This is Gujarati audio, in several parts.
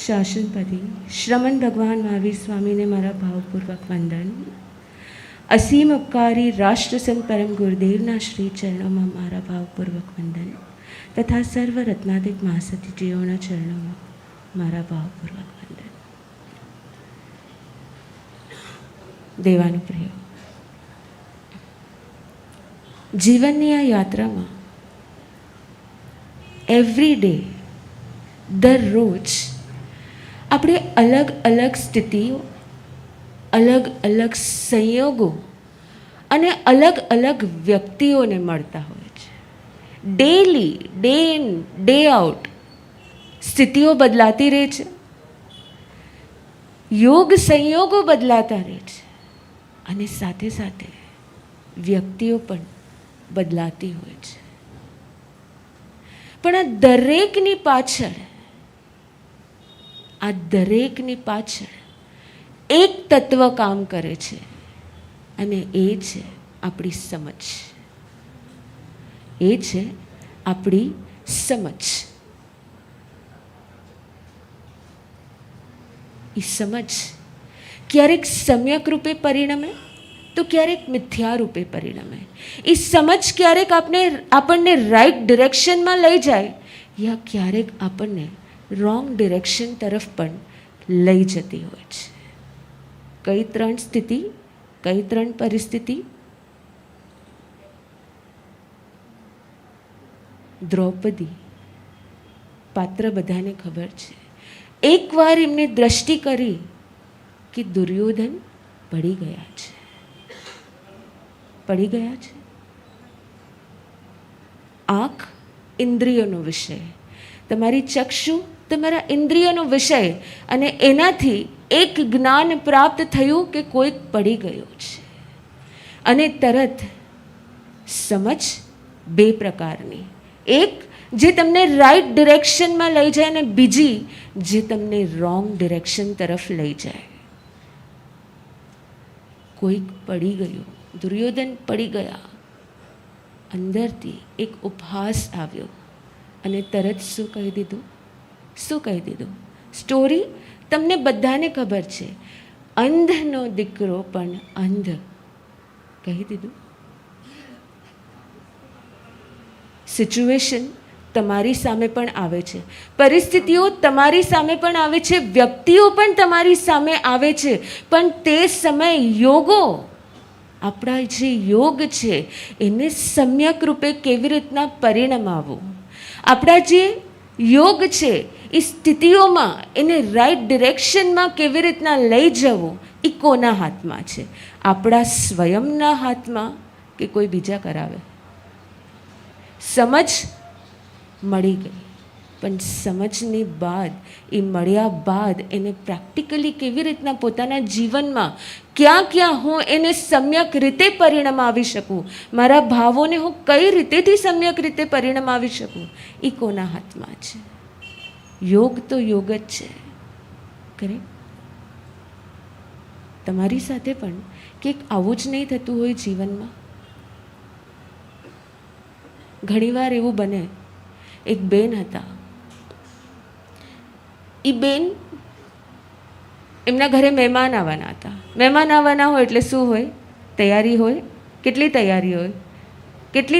શાસનપતિ શ્રમણ ભગવાન મહાવીર સ્વામીને મારા ભાવપૂર્વક વંદન. અસીમ ઉપકારી રાષ્ટ્રસંત પરમ ગુરુદેવના શ્રી ચરણોમાં મારા ભાવપૂર્વક વંદન તથા સર્વ રત્નાદિક મહાસતીજીઓના ચરણોમાં મારા ભાવપૂર્વક વંદન. દેવાનુપ્રિય, જીવનની આ યાત્રામાં એવરી ડે, દરરોજ આપણે અલગ અલગ સ્થિતિઓ, અલગ અલગ સંયોગો અને અલગ અલગ વ્યક્તિઓને મળતા હોય છે. Daily, day in day out સ્થિતિઓ બદલાતી રહે છે, યોગ સંયોગો બદલાતા રહે છે અને સાથે સાથે વ્યક્તિઓ પણ બદલાતી હોય છે. પણ આ દરેકની પાછળ એક તત્વ કામ કરે છે અને એ છે આપણી સમજ. એ છે આપણી સમજ. એ સમજ ક્યારેક સમ્યક રૂપે પરિણમે તો ક્યારેક મિથ્યા રૂપે પરિણમે. એ સમજ ક્યારેક આપણને રાઈટ ડિરેક્શનમાં લઈ જાય યા ક્યારેક આપણને રોંગ ડિરેક્શન તરફ પણ લઈ જતી હોય છે. કઈ ત્રણ સ્થિતિ, કઈ ત્રણ પરિસ્થિતિ? દ્રૌપદી પાત્ર બધાને ખબર છે. એકવાર એમને દ્રષ્ટિ કરી કે દુર્યોધન પડી ગયા છે. આંખ ઇન્દ્રિયોનો વિષય, તમારી ચક્ષુ તમારા ઇન્દ્રિયનો વિષય, અને એનાથી એક જ્ઞાન પ્રાપ્ત થયું કે કોઈક પડી ગયો છે. અને તરત સમજ બે પ્રકારની, એક જે તમને રાઈટ ડિરેક્શનમાં લઈ જાય અને બીજી જે તમને રોંગ ડિરેક્શન તરફ લઈ જાય. કોઈક પડી ગયું, દુર્યોધન પડી ગયા. અંદરથી એક ઉપહાસ આવ્યો અને તરત શું કહી દીધું? સ્ટોરી તમને બધાને ખબર છે. અંધનો દીકરો પણ અંધ કહી દીધું. સિચ્યુએશન તમારી સામે પણ આવે છે, પરિસ્થિતિઓ તમારી સામે પણ આવે છે, વ્યક્તિઓ પણ તમારી સામે આવે છે, પણ તે સમય યોગો, આપણા જે યોગ છે એને સમ્યક રૂપે કેવી રીતના પરિણમાવવું, આપણા જે યોગ છે એ સ્થિતિઓમાં એને રાઈટ ડિરેક્શનમાં કેવી રીતના લઈ જવું, એ કોના હાથમાં છે? આપણા સ્વયંના હાથમાં કે કોઈ બીજા કરાવે? સમજ મળી ગઈ, પણ સમજની બાદ, એ મળ્યા બાદ એને પ્રેક્ટિકલી કેવી રીતના પોતાના જીવનમાં ક્યાં હું એને સમ્યક રીતે પરિણમાવી શકું, મારા ભાવોને હું કઈ રીતેથી સમ્યક રીતે પરિણમાવી શકું, એ કોના હાથમાં છે? યોગ તો યોગ જ છે. કરેક્ટ? તમારી સાથે પણ કંઈક આવું જ નહીં થતું હોય જીવનમાં? ઘણીવાર એવું બને. એક બેન હતા, એ બેન, એમના ઘરે મહેમાન આવવાના હતા. મહેમાન આવવાના હોય એટલે શું હોય? તૈયારી હોય. કેટલી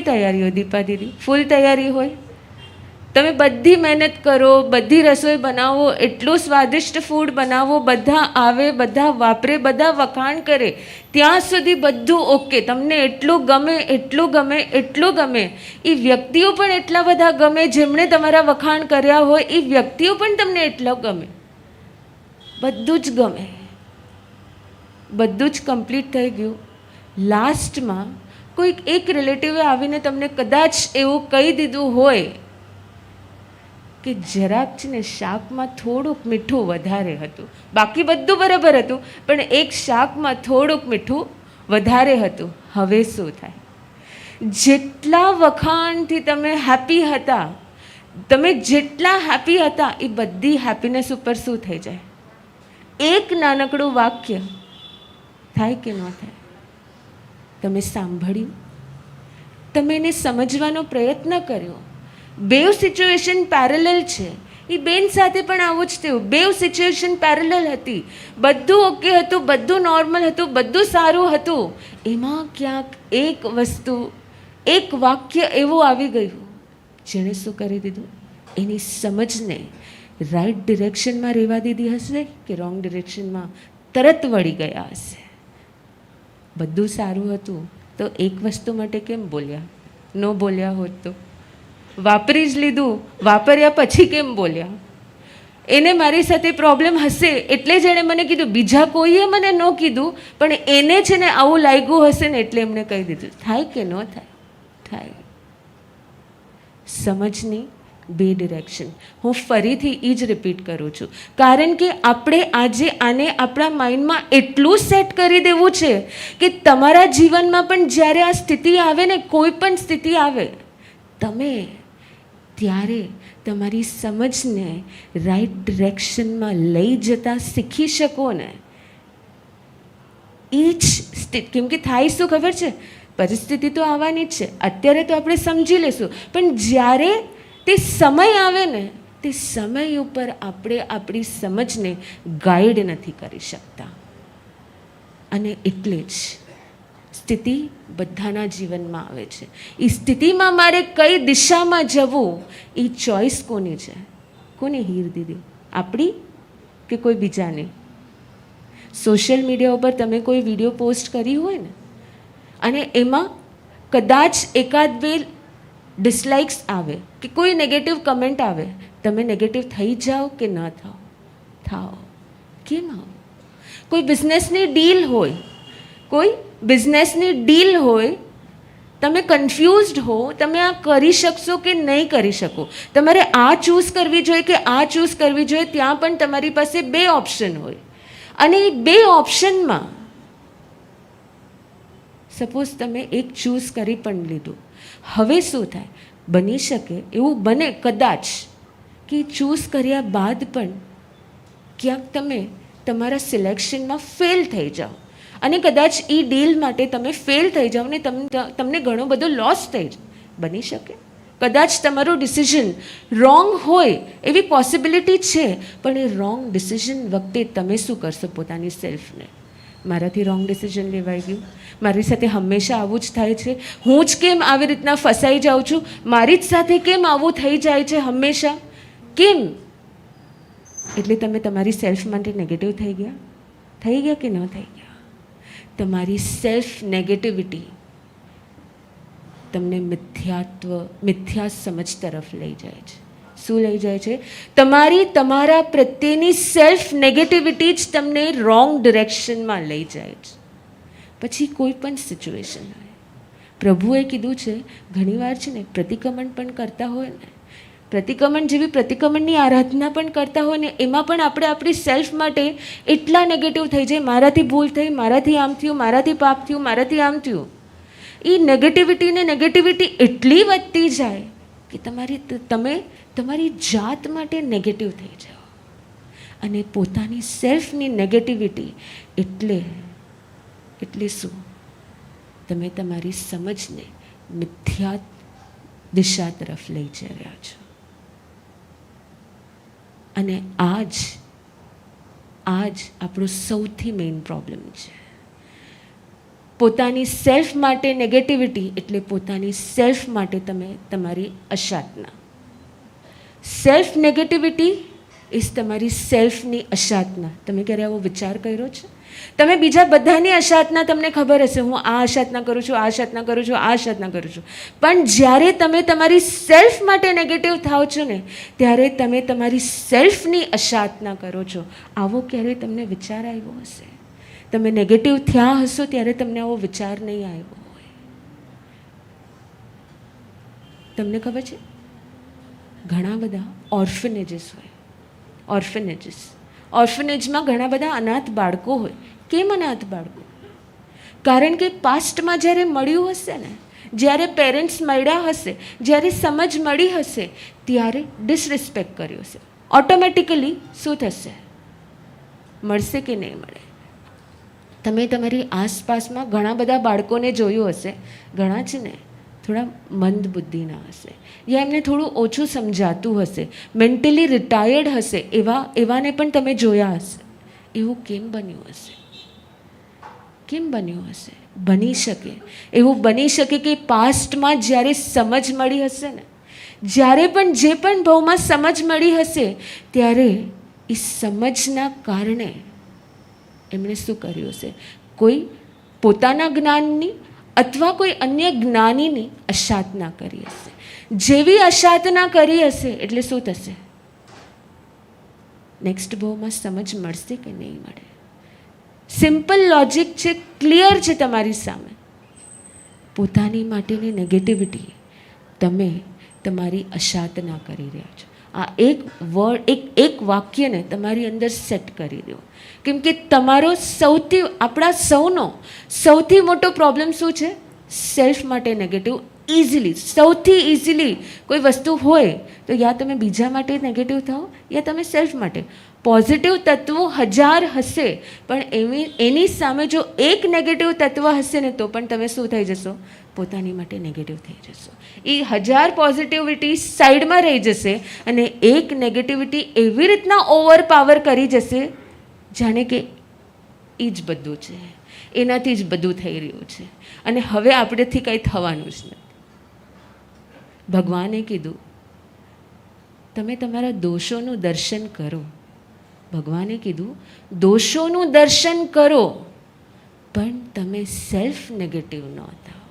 તૈયારી હોય દીપા દીદી? ફૂલ તૈયારી હોય. તમે બધી મહેનત કરો, બધી રસોઈ બનાવો, એટલું સ્વાદિષ્ટ ફૂડ બનાવો, બધા આવે, બધા વાપરે, બધા વખાણ કરે, ત્યાં સુધી બધું ઓકે. તમને એટલું ગમે. એ વ્યક્તિઓ પણ એટલા બધા ગમે, જેમણે તમારા વખાણ કર્યા હોય એ વ્યક્તિઓ પણ તમને એટલા ગમે. બધું જ ગમે, બધું જ કમ્પ્લીટ થઈ ગયું. લાસ્ટમાં કોઈક એક રિલેટિવે આવીને તમને કદાચ એવું કહી દીધું હોય કે જરાક છે ને શાકમાં થોડુંક મીઠું વધારે હતું, બાકી બધું બરાબર હતું, પણ એક શાકમાં થોડુંક મીઠું વધારે હતું. હવે શું થાય? જેટલા વખાણથી તમે જેટલા હેપી હતા એ બધી હેપીનેસ ઉપર શું થઈ જાય? એક નાનકડું વાક્ય થાય કે ન થાય? તમે સાંભળ્યું, તમે એને સમજવાનો પ્રયત્ન કર્યો. બેવ સિચ્યુએશન પેરેલલ છે. એ બેન સાથે પણ આવું જ થયું. બેવ સિચ્યુએશન પેરેલલ હતી, બધું ઓકે હતું, બધું નોર્મલ હતું, બધું સારું હતું. એમાં ક્યાંક એક વસ્તુ, એક વાક્ય એવું આવી ગયું જેણે શું કરી દીધું, એની સમજને રાઈટ ડિરેક્શનમાં રહેવા દીધી હશે કે રોંગ ડિરેક્શનમાં તરત વળી ગયા હશે. બધું સારું હતું તો એક વસ્તુ માટે કેમ બોલ્યા? ન બોલ્યા હોત તો વાપરી જ લીધું, વાપર્યા પછી કેમ બોલ્યા? એને મારી સાથે પ્રોબ્લેમ હશે એટલે જ એણે મને કીધું, બીજા કોઈએ મને ન કીધું, પણ એને છે ને આવું લાગ્યું હશે ને એટલે એમને કહી દીધું. થાય કે ન થાય? થાય. સમજની બે ડિરેક્શન. હું ફરીથી એ જ રિપીટ કરું છું, કારણ કે આપણે આજે આને આપણા માઇન્ડમાં એટલું સેટ કરી દેવું છે કે તમારા જીવનમાં પણ જ્યારે આ સ્થિતિ આવે ને, કોઈ પણ સ્થિતિ આવે, તમે ત્યારે તમારી સમજને રાઈટ ડિરેક્શનમાં લઈ જતા શીખી શકો ને. એ જ સ્થિતિ, કેમ કે થાય શું ખબર છે, પરિસ્થિતિ તો આવવાની જ છે, અત્યારે તો આપણે સમજી લેશું, પણ જ્યારે તે સમય આવે ને, તે સમય ઉપર આપણે આપણી સમજને ગાઈડ નથી કરી શકતા. અને એટલે જ સ્થિતિ બધાના જીવનમાં આવે છે. એ સ્થિતિમાં મારે કઈ દિશામાં જવું, એ ચોઈસ કોની છે? કોને હીર દીધી? આપણી કે કોઈ બીજાની? સોશિયલ મીડિયા ઉપર તમે કોઈ વિડીયો પોસ્ટ કરી હોય ને, અને એમાં કદાચ એકાદ બે ડિસલાઇક્સ આવે કે કોઈ નેગેટિવ કમેન્ટ આવે, તમે નેગેટિવ થઈ જાઓ કે ન થાઓ? થાઓ. કેમ આવો? કોઈ બિઝનેસની ડીલ હોય, કોઈ બિઝનેસની ડીલ હોય, તમે કન્ફ્યુઝડ હો, તમે આ કરી શકશો કે નહીં કરી શકો, તમારે આ ચૂઝ કરવી જોઈએ કે આ ચૂઝ કરવી જોઈએ, ત્યાં પણ તમારી પાસે બે ઓપ્શન હોય. અને એ બે ઓપ્શનમાં સપોઝ તમે એક ચૂઝ કરી પણ લીધું, હવે શું થાય? બની શકે, એવું બને કદાચ કે ચૂઝ કર્યા બાદ પણ ક્યાંક તમે તમારા સિલેક્શનમાં ફેલ થઈ જાઓ, અને કદાચ એ ડીલ માટે તમે ફેલ થઈ જાઓ ને તમને ઘણો બધો લોસ થઈ જાય. બની શકે. કદાચ તમારું ડિસિઝન રોંગ હોય એવી પોસિબિલિટી છે, પણ એ રોંગ ડિસિઝન વખતે તમે શું કરશો? પોતાની સેલ્ફને, મારાથી રોંગ ડિસિઝન લેવાઈ ગયું, મારી સાથે હંમેશા આવું જ થાય છે, હું જ કેમ આવી રીતના ફસાઈ જાઉં છું, મારી જ સાથે કેમ આવું થઈ જાય છે હંમેશા, કેમ? એટલે તમે તમારી સેલ્ફ માટે નેગેટિવ થઈ ગયા. થઈ ગયા કે ન થઈ ગયા? તમારી સેલ્ફ નેગેટિવિટી તમને મિથ્યા સમજ તરફ લઈ જાય છે. શું લઈ જાય છે? તમારા પ્રત્યેની સેલ્ફ નેગેટિવિટી જ તમને રોંગ ડિરેક્શનમાં લઈ જાય છે. પછી કોઈ પણ સિચ્યુએશન હોય, પ્રભુએ કીધું છે ઘણીવાર છે ને, પ્રતિક્રમણ પણ કરતા હોય ને, પ્રતિક્રમણ જેવી પ્રતિક્રમણની આરાધના પણ કરતા હોય ને, એમાં પણ આપણે આપણી સેલ્ફ માટે એટલા નેગેટિવ થઈ જાય, મારાથી ભૂલ થઈ, મારાથી આમ થયું, મારાથી પાપ થયું, મારાથી આમ થયું. એ નેગેટિવિટી એટલી વધતી જાય કે તમે તમારી જાત માટે નેગેટિવ થઈ જાઓ. અને પોતાની સેલ્ફની નેગેટિવિટી એટલે શું? તમે તમારી સમજને મિથ્યા દિશા તરફ લઈ જઈ રહ્યા છો. અને આજ આપણો સૌથી મેઇન પ્રોબ્લેમ છે. પોતાની સેલ્ફ માટે નેગેટિવિટી એટલે પોતાની સેલ્ફ માટે તમે તમારી અશાતના. સેલ્ફ નેગેટિવિટી ઇઝ તમારી સેલ્ફની અશાતના. તમે ક્યારે આવો વિચાર કર્યો છે? તમે બીજા બધાની અશાતના તમને ખબર હશે, હું આ અશાતના કરું છું, આ અશાતના કરું છું, આ અશાતના કરું છું, પણ જ્યારે તમે તમારી સેલ્ફ માટે નેગેટિવ થાઓ છો ને, ત્યારે તમે તમારી સેલ્ફની અશાતના કરો છો. આવો ક્યારે તમને વિચાર આવ્યો હશે? તમે નેગેટિવ થયા હશો ત્યારે તમને આવો વિચાર નહીં આવ્યો હોય. તમને ખબર છે, ઘણા બધા ઓર્ફનેજીસ હોય. ઓર્ફનેજમાં ઘણા બધા અનાથ બાળકો હોય. કેમ અનાથ બાળકો? કારણ કે પાસ્ટમાં જ્યારે મળ્યું હશે ને, જ્યારે પેરેન્ટ્સ મળ્યા હશે, જ્યારે સમજ મળી હશે, ત્યારે ડિસરિસ્પેક્ટ કર્યો હશે. ઓટોમેટિકલી શું થશે? મળશે કે નહીં મળે? તમે તમારી આસપાસમાં ઘણા બધા બાળકોને જોયું હશે, ઘણા છે ને, થોડા મંદ બુદ્ધિના હશે, યા એમને થોડું ઓછું સમજાતું હશે, મેન્ટલી રિટાયર્ડ હશે, એવાને પણ તમે જોયા હશે. એવું કેમ બન્યું હશે? કેમ બન્યું હશે? બની શકે, એવું બની શકે કે પાસ્ટમાં જ્યારે સમજ મળી હશે ને, જ્યારે પણ જે પણ ભાવમાં સમજ મળી હશે, ત્યારે એ સમજના કારણે એમણે શું કર્યું હશે? કોઈ પોતાના જ્ઞાનની અથવા કોઈ અન્ય જ્ઞાનીની અસાધના કરી હશે. જેવી અસાધના કરી હશે એટલે શું થશે? નેક્સ્ટ ભાવમાં સમજ મળશે કે નહીં મળે? સિમ્પલ લોજિક છે, ક્લિયર છે તમારી સામે. પોતાની માટેની નેગેટિવિટી તમે તમારી અસાધના કરી રહ્યા છો. આ એક વર્ડ, એક વાક્યને તમારી અંદર સેટ કરી દો. કેમ કે તમારો આપણા સૌનો સૌથી મોટો પ્રોબ્લેમ શું છે? સેલ્ફ માટે નેગેટિવ. સૌથી ઇઝીલી કોઈ વસ્તુ હોય તો યા તમે બીજા માટે નેગેટિવ થાઓ યા તમે સેલ્ફ માટે. પોઝિટિવ તત્વો 1000 હશે, પણ એની સામે જો એક નેગેટિવ તત્વ હશે ને તો પણ તમે શું થઈ જશો? પોતાની માટે નેગેટિવ થઈ જશો. એ 1000 પોઝિટિવિટી સાઈડમાં રહી જશે અને એક નેગેટિવિટી એવી રીતના ઓવરપાવર કરી જશે જાણે કે એ જ બધું છે, એનાથી જ બધું થઈ રહ્યું છે અને હવે આપણેથી કંઈ થવાનું જ નથી. ભગવાને કીધું તમે તમારા દોષોનું દર્શન કરો. ભગવાને કીધું દોષોનું દર્શન કરો, પણ તમે સેલ્ફ નેગેટિવ ન થાઓ.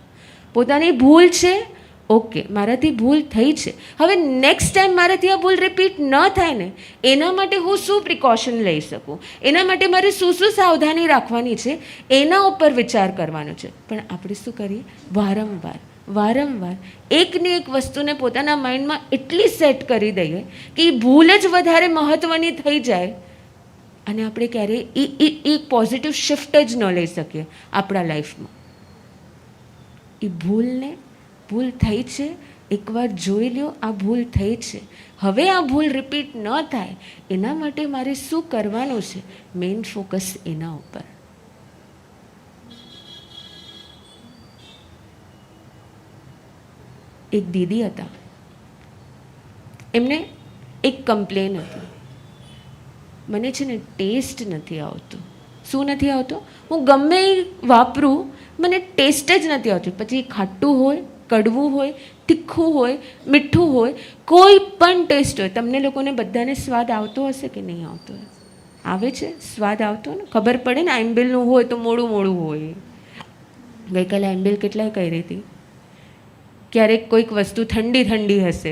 પોતાની ભૂલ છે, ઓકે, મારાથી ભૂલ થઈ છે, હવે નેક્સ્ટ ટાઈમ મારાથી આ ભૂલ રિપીટ ન થાય ને એના માટે હું શું પ્રિકોશન લઈ શકું, એના માટે મારે શું સાવધાની રાખવાની છે, એના ઉપર વિચાર કરવાનો છે. પણ આપણે શું કરીએ? વારંવાર એકની એક વસ્તુને પોતાના માઇન્ડમાં એટલી સેટ કરી દઈએ કે એ ભૂલ જ વધારે મહત્ત્વની થઈ જાય અને આપણે ક્યારેય એ પોઝિટિવ શિફ્ટ જ ન લઈ શકીએ આપણા લાઈફમાં. એ ભૂલ થઈ છે, એકવાર જોઈ લો આ ભૂલ થઈ છે, હવે આ ભૂલ રિપીટ ન થાય એના માટે મારે શું કરવાનું છે? મેઇન ફોકસ એના ઉપર. એક દીદી હતા, એમને એક કમ્પ્લેન હતી, મને છે ને ટેસ્ટ નથી આવતો. શું નથી આવતો? હું ગમે એ વાપરું મને ટેસ્ટ જ નથી આવતું. પછી ખાટું હોય, કડવું હોય, તીખું હોય, મીઠું હોય, કોઈ પણ ટેસ્ટ હોય, તમને લોકોને બધાને સ્વાદ આવતો હશે કે નહીં આવતો? આવે છે સ્વાદ આવતો ને? ખબર પડે ને, આંબીલનું હોય તો મોડું હોય. ગઈકાલે આંબીલ કેટલાય કરી હતી. ક્યારેક કોઈક વસ્તુ ઠંડી હશે,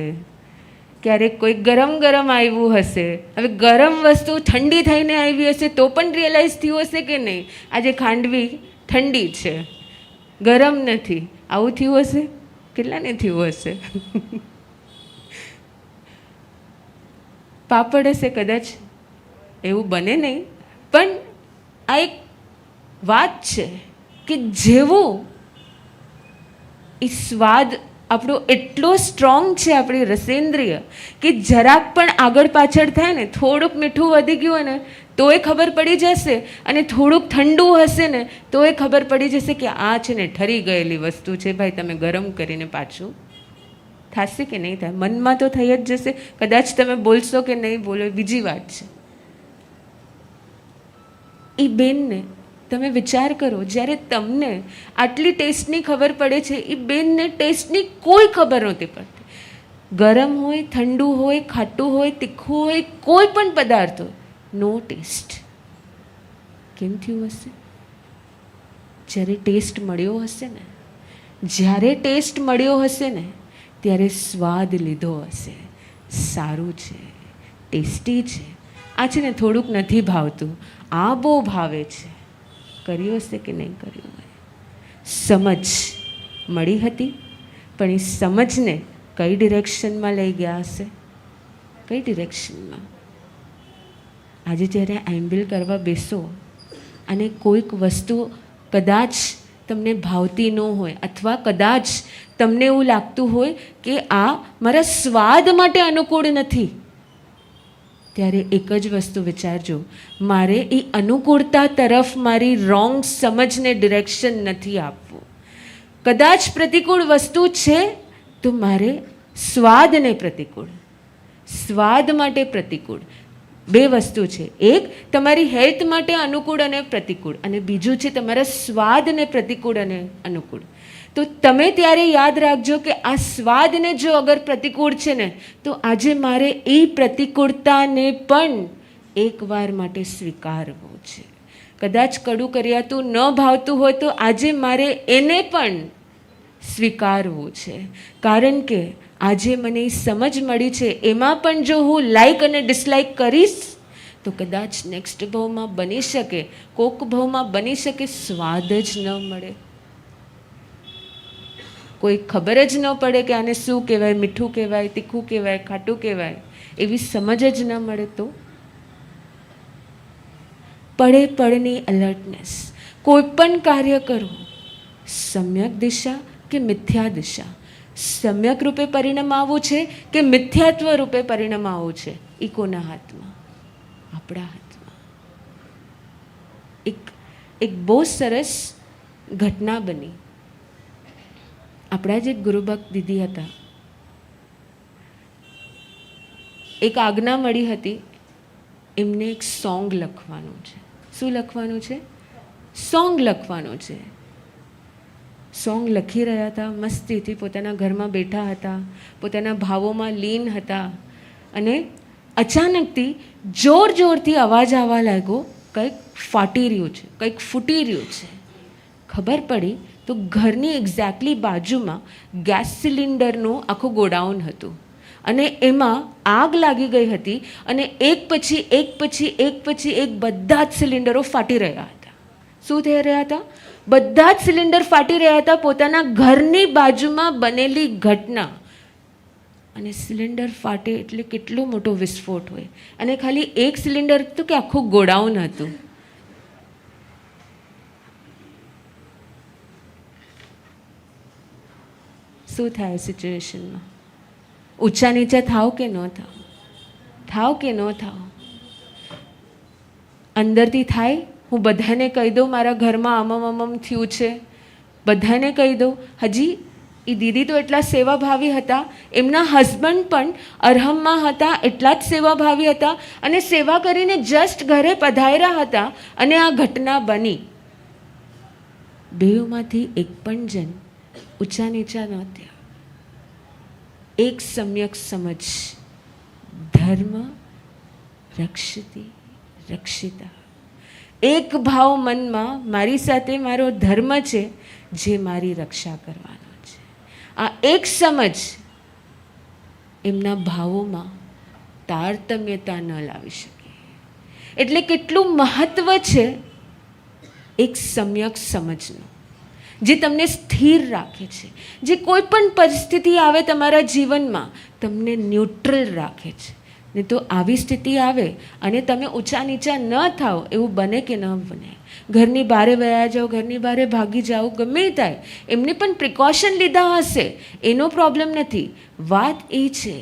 ક્યારેક કોઈક ગરમ આવ્યું હશે. હવે ગરમ વસ્તુ ઠંડી થઈને આવી હશે તો પણ રિયલાઇઝ થયું હશે કે નહીં આજે ખાંડવી ઠંડી છે, ગરમ નથી. આવું થયું હશે? કેટલાને થયું હશે? પાપડ હશે કદાચ, એવું બને નહીં. પણ આ એક વાત છે કે જેવો એ સ્વાદ આપણો એટલો સ્ટ્રોંગ છે, આપણી રસેન્દ્રિય, કે જરાક પણ આગળ પાછળ થાય ને, થોડુંક મીઠું વધી ગયું હોય ને તોય ખબર પડી જશે, અને થોડુંક ઠંડુ હશે ને તોય ખબર પડી જશે કે આ છે ને ઠરી ગયેલી વસ્તુ છે, ભાઈ તમે ગરમ કરીને પાછું. થશે કે નહીં થાય? મનમાં તો થઈ જ જશે. કદાચ તમે બોલશો કે નહીં બોલો બીજી વાત છે. એ બેનને તમે વિચાર કરો, જ્યારે તમને આટલી ટેસ્ટની ખબર પડે છે, એ બેનને ટેસ્ટની કોઈ ખબર નહોતી પડતી. ગરમ હોય, ઠંડુ હોય, ખાટું હોય, તીખું હોય, કોઈ પણ પદાર્થ હોય, નો ટેસ્ટ. કેમ થયું હશે? જ્યારે ટેસ્ટ મળ્યો હશે ને ત્યારે સ્વાદ લીધો હશે, સારું છે, ટેસ્ટી છે. આ છે ને થોડુંક નથી ભાવતું, આ બહુ ભાવે છે. કર્યું હશે કે નહીં કર્યું હોય? સમજ મળી હતી, પણ એ સમજને કઈ ડિરેક્શનમાં લઈ ગયા હશે? કઈ ડિરેક્શનમાં? આજે જ્યારે આંબીલ કરવા બેસો અને કોઈક વસ્તુ કદાચ તમને ભાવતી ન હોય, અથવા કદાચ તમને એવું લાગતું હોય કે આ મારા સ્વાદ માટે અનુકૂળ નથી, ત્યારે એક જ વસ્તુ વિચારજો, મારે એ અનુકૂળતા તરફ મારી રોંગ સમજને ડિરેક્શન નથી આપવું. કદાચ પ્રતિકૂળ વસ્તુ છે તો મારે સ્વાદને પ્રતિકૂળ, સ્વાદ માટે પ્રતિકૂળ, બે વસ્તુ છે. એક તમારી હેલ્થ માટે અનુકૂળ અને પ્રતિકૂળ, અને બીજું છે તમારા સ્વાદને પ્રતિકૂળ અને અનુકૂળ. તો તમે ત્યારે યાદ રાખજો કે આ સ્વાદને જો અગર પ્રતિકૂળ છે ને, તો આજે મારે એ પ્રતિકૂળતાને પણ એકવાર માટે સ્વીકારવો છે. કદાચ કડું કર્યાતું ન ભાવતું હોય તો આજે મારે એને પણ સ્વીકારવું છે. કારણ કે આજે મને સમજ મળી છે, એમાં પણ જો હું લાઈક અને ડિસલાઈક કરીશ તો કદાચ નેક્સ્ટ ભાવમાં બની શકે, કોક ભાવમાં બની શકે સ્વાદ જ ન મળે, કોઈ ખબર જ ન પડે કે આને શું કહેવાય, મીઠું કહેવાય, તીખું કહેવાય, ખાટું કહેવાય, એવી સમજ જ ન મળે. તો પડે પડની અલર્ટનેસ. કોઈ પણ કાર્ય કરો, સમ્યક દિશા કે મિથ્યા દિશા, સમ્યક રૂપે પરિણામ આવવું છે કે મિથ્યાત્વ રૂપે પરિણામ આવવું છે, એ કોના હાથમાં? આપણા હાથમાં. એક બહુ સરસ ઘટના બની. આપણા જ એક ગુરુભક્ત દીદી હતા, એક આજ્ઞા મળી હતી, એમને એક સોંગ લખવાનું છે. શું લખવાનું છે? સોંગ લખવાનું છે. સોંગ લખી રહ્યા હતા, મસ્તીથી પોતાના ઘરમાં બેઠા હતા, પોતાના ભાવોમાં લીન હતા, અને અચાનકથી જોર જોરથી અવાજ આવવા લાગ્યો, કંઈક ફાટી રહ્યું છે, કંઈક ફૂટી રહ્યું છે. ખબર પડી તો ઘરની એક્ઝેક્ટલી બાજુમાં ગેસ સિલિન્ડરનું આખું ગોડાઉન હતું, અને એમાં આગ લાગી ગઈ હતી, અને એક પછી એક બધા જ સિલિન્ડરો ફાટી રહ્યા હતા. શું થઈ રહ્યા હતા? બધા જ સિલિન્ડર ફાટી રહ્યા હતા. પોતાના ઘરની બાજુમાં બનેલી ઘટના. અને સિલિન્ડર ફાટે એટલે કેટલો મોટો વિસ્ફોટ હોય, અને ખાલી એક સિલિન્ડર હતું કે આખું ગોડાઉન હતું. શું થાય સિચ્યુએશનમાં? ઊંચા નીચા થાવ કે ન થાવ? થાવ કે ન થાવ? અંદરથી થાય, હું બધાને કહી દઉં મારા ઘરમાં આમમ થયું છે, બધાને કહી દઉં. હજી એ દીદી તો એટલા સેવાભાવી હતા, એમના હસબન્ડ પણ અરહમમાં હતા, એટલા જ સેવાભાવી હતા, અને સેવા કરીને જસ્ટ ઘરે પધાર્યા હતા, અને આ ઘટના બની. બેઉમાંથી એક પણ જણ ઊંચા નીચા ન થયા. એક સમ્યક સમજ, ધર્મ રક્ષતી રક્ષિતા. એક ભાવ મનમાં, મારી સાથે મારો ધર્મ છે જે મારી રક્ષા કરવાનો છે. આ એક સમજ એમના ભાવોમાં તારતમ્યતા ન લાવી શકે. એટલે કેટલું મહત્વ છે એક સમ્યક સમજનું, જે તમને સ્થિર રાખે છે, જે કોઈ પણ પરિસ્થિતિ આવે તમારા જીવનમાં તમને ન્યુટ્રલ રાખે છે. ને તો આવી સ્થિતિ આવે અને તમે ઊંચા નીચા ન થાઓ, એવું બને કે ન બને? ઘરની બહારે વયા જાઓ, ઘરની બહારે ભાગી જાઓ, ગમે થાય, એમને પણ પ્રિકોશન લીધા હશે, એનો પ્રોબ્લેમ નથી. વાત એ છે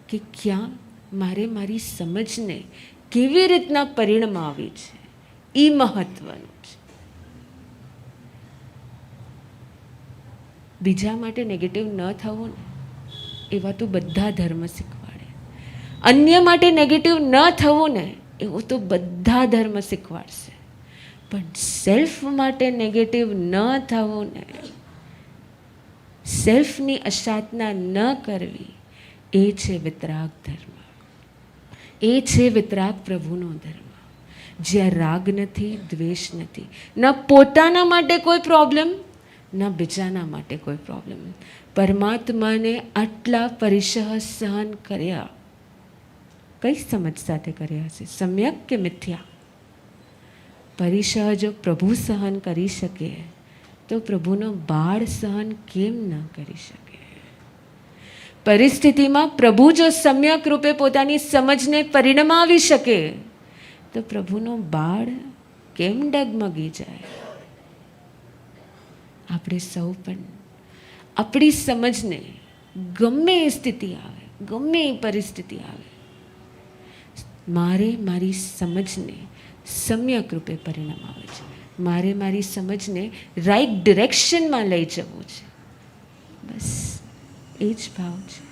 કે ક્યાં મારે મારી સમજને કેવી રીતના પરિણામ આવી છે, એ મહત્વનું છે. બીજા માટે નેગેટિવ ન થવું ને, એવા તો બધા ધર્મ શીખવાડે. અન્ય માટે નેગેટિવ ન થવું ને, એવું તો બધા ધર્મ શીખવાડશે. પણ સેલ્ફ માટે નેગેટિવ ન થવું ને, સેલ્ફની અસાધના ન કરવી, એ છે વિતરાગ ધર્મ. એ છે વિતરાગ પ્રભુનો ધર્મ, જ્યાં રાગ નથી, દ્વેષ નથી, ન પોતાના માટે કોઈ પ્રોબ્લેમ, ન બીજાના માટે કોઈ પ્રોબ્લેમ. પરમાત્માને આટલા પરિસહ સહન કર્યા, કઈ સમજ સાથે કર્યા છે? સમ્યક કે મિથ્યા? પરિસહ જો પ્રભુ સહન કરી શકે તો પ્રભુનો બાળ સહન કેમ ન કરી શકે? પરિસ્થિતિમાં પ્રભુ જો સમ્યક રૂપે પોતાની સમજને પરિણમાવી શકે તો પ્રભુનો બાળ કેમ ડગમગી જાય? આપણે સૌ પણ આપણી સમજને ગમે એ સ્થિતિ આવે, ગમે એ પરિસ્થિતિ આવે, મારે મારી સમજને સમ્યક રૂપે પરિણામ આવે છે. મારે મારી સમજને રાઈટ ડિરેક્શનમાં લઈ જવું છે. બસ એ જ ભાવ છે.